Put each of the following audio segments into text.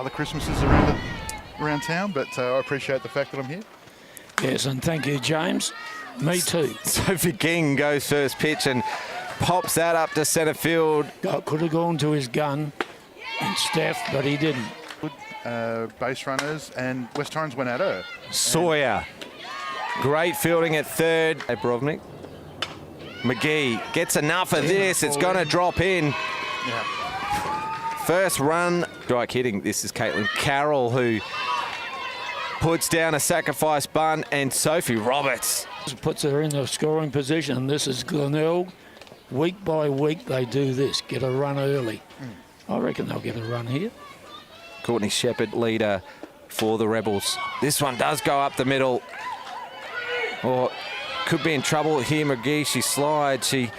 Other Christmases around town, but I appreciate the fact that I'm here. Yes, and thank you, James. Me too. Sophie King goes first pitch and pops that up to centre field. Could have gone to his gun and Steph, but he didn't. Base runners, and West Torrens went at her. Sawyer. Great fielding at third. Brovnik. McGee gets enough of this. It's going to drop in. Yeah. First run. Strike hitting. This is Caitlin Carroll, who puts down a sacrifice bunt, and Sophie Roberts Puts her in the scoring position. This is Glenelg. Week by week they do this, get a run early. I reckon they'll get a run here. Courtney Shepherd, leader for the Rebels. This one does go up the middle. Or could be in trouble here. McGee, she slides. She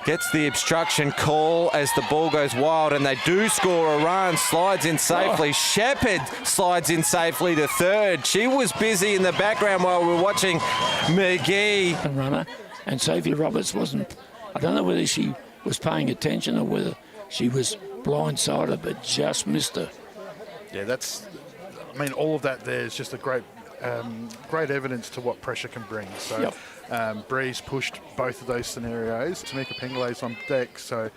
gets the obstruction call as the ball goes wild, and they do score a run. Slides in safely. Shepherd slides in safely to third. She was busy in the background while we were watching McGee. Runner, and Sophie Roberts wasn't. I don't know whether she was paying attention or whether she was blindsided, but just missed her. Yeah, I mean, all of that there is just a great evidence to what pressure can bring. So Breeze pushed both of those scenarios. Tamika Pengale's on deck, so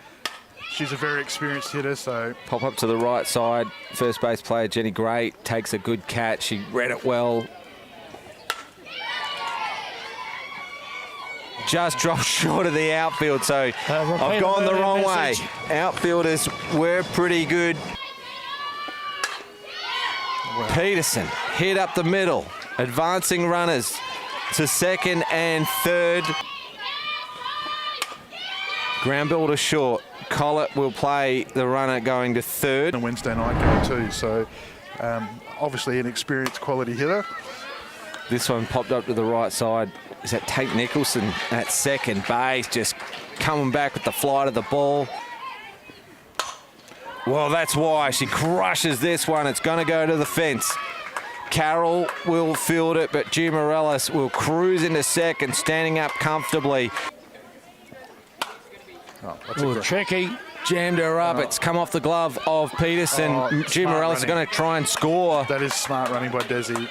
she's a very experienced hitter. So Pop up to the right side. First base player Jenny Gray takes a good catch. She read it well. Just dropped short of the outfield, so I've gone the wrong way. Outfielders were pretty good. Wow. Peterson hit up the middle. Advancing runners to second and third. Ground ball to short. Collett will play the runner going to third. A Wednesday night game too, so obviously an experienced quality hitter. This one popped up to the right side. Is that Tate Nicholson at second base, just coming back with the flight of the ball. Well, that's why she crushes this one. It's going to go to the fence. Carroll will field it, but Gia Morales will cruise into second, standing up comfortably. Oh, that's tricky. Jammed her up. It's come off the glove of Peterson. Gia Morales is going to try and score. That is smart running by Desi.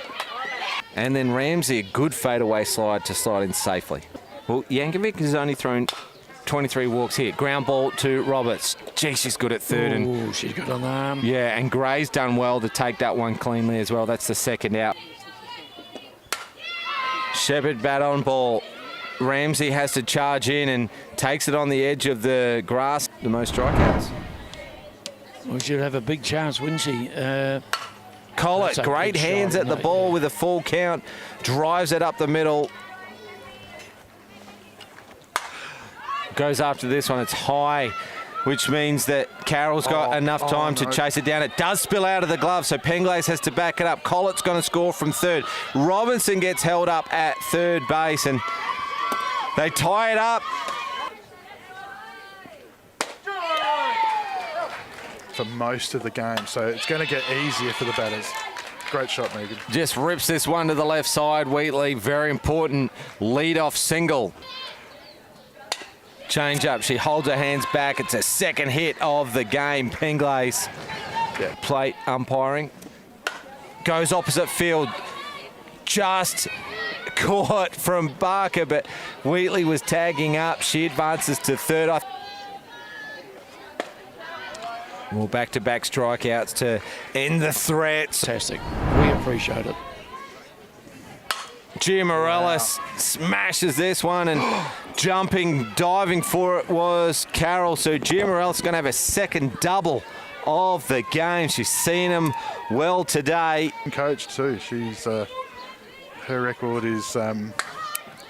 And then Ramsey, a good fadeaway slide to slide in safely. Well, Yankovic has only thrown 23 walks here. Ground ball to Roberts. Gee, she's good at third. Oh, she's got an arm. Yeah, and Gray's done well to take that one cleanly as well. That's the second out. Shepherd bat on ball. Ramsey has to charge in and takes it on the edge of the grass. The most strikeouts. Well, she'd have a big chance, wouldn't she? Collett, great hands at the ball with a full count. Drives it up the middle. Goes after this one. It's high, which means that Carroll's got enough time to chase it down. It does spill out of the glove, so Penglace has to back it up. Collett's going to score from third. Robinson gets held up at third base, and they tie it up. For most of the game, so it's going to get easier for the batters. Great shot, Megan. Just rips this one to the left side. Wheatley, very important lead-off single. Change up. She holds her hands back. It's a second hit of the game. Penglace, plate umpiring. Goes opposite field. Just caught from Barker, but Wheatley was tagging up. She advances to third. Well, back-to-back strikeouts to end the threat. Fantastic. We appreciate it. Gia Morales smashes this one, and diving for it was Carroll. So Gia Morales is going to have a second double of the game. She's seen him well today. Coach too. She's her record is.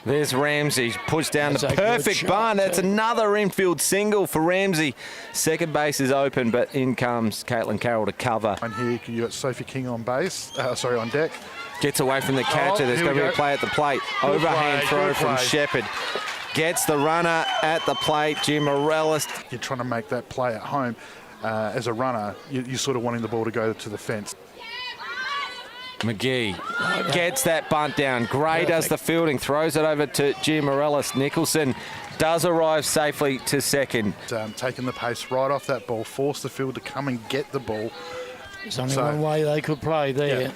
There's Ramsey, pushed down the perfect bunt. That's another infield single for Ramsey. Second base is open, but in comes Caitlin Carroll to cover. And here you got Sophie King on base. On deck. Gets away from the catcher. There's going to be a play at the plate. Overhand throw from Shepherd. Gets the runner at the plate. Jim Morales. You're trying to make that play at home. As a runner, you're sort of wanting the ball to go to the fence. McGee gets that bunt down. Gray does the fielding, throws it over to Gia Morales. Nicholson does arrive safely to second. Taking the pace right off that ball, force the field to come and get the ball. There's only one way they could play there.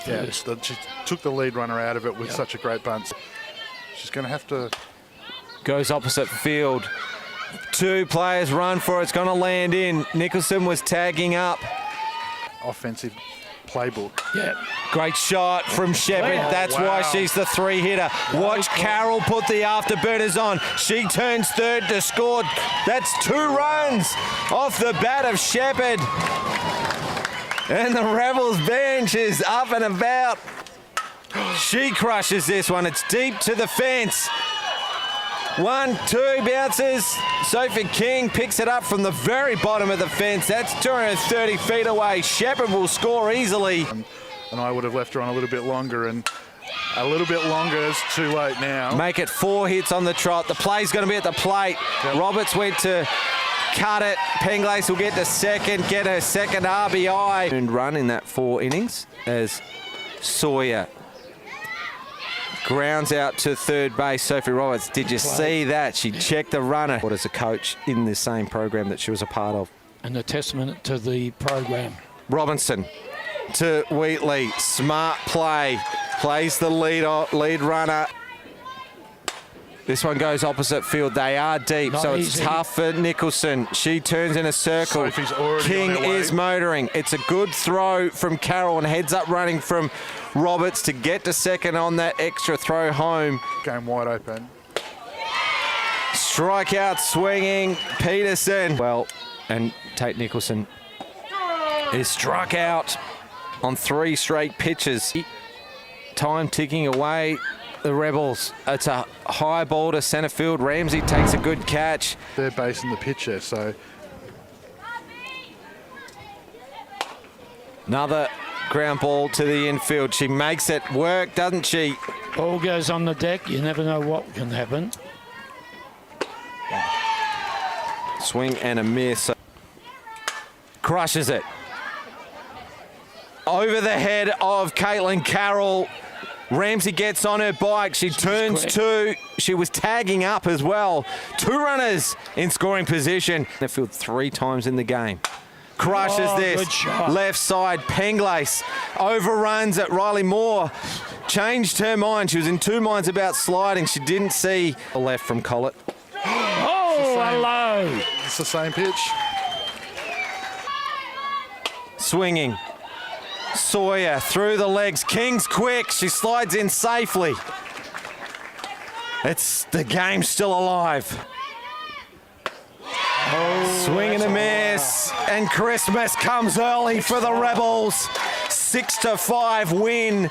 Yeah, she took the lead runner out of it with such a great bunt. She's going to have to... Goes opposite field. 2 players run for it. It's going to land in. Nicholson was tagging up. Offensive playbook. Yeah. Great shot from Shepherd. That's why she's the 3-hitter. Watch Carroll put the afterburners on. She turns third to score. That's 2 runs off the bat of Shepherd. And the Rebels bench is up and about. She crushes this one. It's deep to the fence. 1, 2 bounces. Sophie King picks it up from the very bottom of the fence. That's 230 feet away. Shepherd will score easily. And I would have left her on a little bit longer, and a little bit longer is too late now. Make it 4 hits on the trot. The play's going to be at the plate. Yep. Roberts went to cut it. Penglace will get to second, get her second RBI. And run in that 4 innings as Sawyer grounds out to third base. Sophie Roberts, did you see that? She checked the runner. What is a coach in the same program that she was a part of? And a testament to the program. Robinson to Wheatley. Smart play. Plays the lead runner. This one goes opposite field. They are deep, Not so it's easy. tough for Nicholson. She turns in a circle. Sophie's already King on her way. is motoring. It's a good throw from Carroll and heads up running from Roberts to get to second on that extra throw home. Game wide open. Strikeout swinging. Peterson. Well, and Tate Nicholson is struck out on 3 straight pitches. Time ticking away. The Rebels. It's a high ball to centre field. Ramsey takes a good catch. They're basing the pitcher, so Another ground ball to the infield. She makes it work, doesn't she? Ball goes on the deck. You never know what can happen. Swing and a miss. Crushes it. Over the head of Caitlin Carroll. Ramsey gets on her bike. She turns quick. 2. She was tagging up as well. 2 runners in scoring position. They field 3 times in the game. Crushes Good this. shot. Left side, Penglace overruns it. Riley Moore changed her mind. She was in 2 minds about sliding. She didn't see the left from Collett. Oh, hello. it's the same pitch. Swinging. Sawyer through the legs. King's quick. She slides in safely. The game's still alive. Swing and a miss. And Christmas comes early for the Rebels. 6-5 win